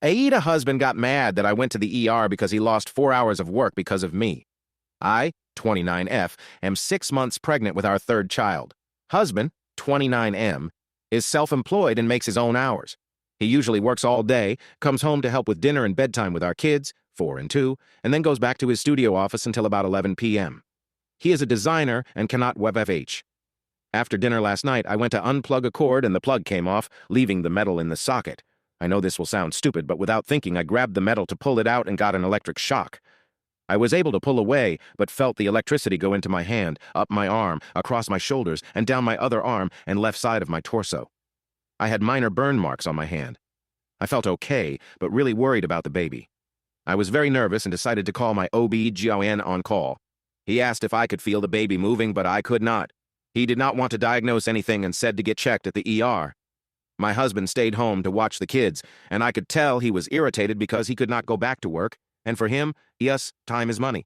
Aida husband got mad that I went to the ER because he lost 4 hours of work because of me. I, 29F, am 6 months pregnant with our third child. Husband, 29M, is self-employed and makes his own hours. He usually works all day, comes home to help with dinner and bedtime with our kids, 4 and 2, and then goes back to his studio office until about 11 p.m. He is a designer and cannot WebFH. After dinner last night, I went to unplug a cord and the plug came off, leaving the metal in the socket. I know this will sound stupid, but without thinking, I grabbed the metal to pull it out and got an electric shock. I was able to pull away, but felt the electricity go into my hand, up my arm, across my shoulders, and down my other arm and left side of my torso. I had minor burn marks on my hand. I felt okay, but really worried about the baby. I was very nervous and decided to call my OB-GYN on call. He asked if I could feel the baby moving, but I could not. He did not want to diagnose anything and said to get checked at the ER. My husband stayed home to watch the kids, and I could tell he was irritated because he could not go back to work, and for him, yes, time is money.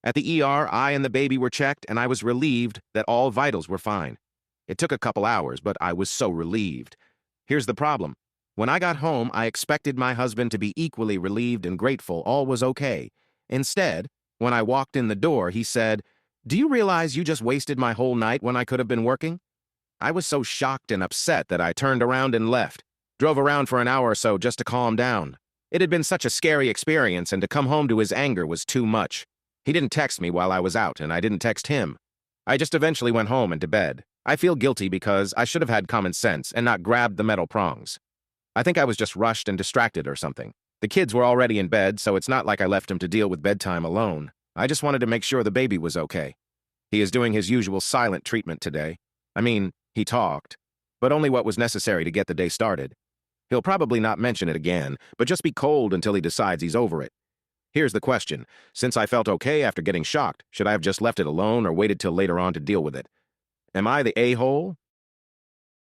At the ER, I and the baby were checked, and I was relieved that all vitals were fine. It took a couple hours, but I was so relieved. Here's the problem. When I got home, I expected my husband to be equally relieved and grateful all was okay. Instead, when I walked in the door, he said, "Do you realize you just wasted my whole night when I could have been working?" I was so shocked and upset that I turned around and left. Drove around for an hour or so just to calm down. It had been such a scary experience, and to come home to his anger was too much. He didn't text me while I was out, and I didn't text him. I just eventually went home and to bed. I feel guilty because I should have had common sense and not grabbed the metal prongs. I think I was just rushed and distracted or something. The kids were already in bed, so it's not like I left him to deal with bedtime alone. I just wanted to make sure the baby was okay. He is doing his usual silent treatment today. I mean, he talked, but only what was necessary to get the day started. He'll probably not mention it again, but just be cold until he decides he's over it. Here's the question. Since I felt okay after getting shocked, should I have just left it alone or waited till later on to deal with it? Am I the a-hole,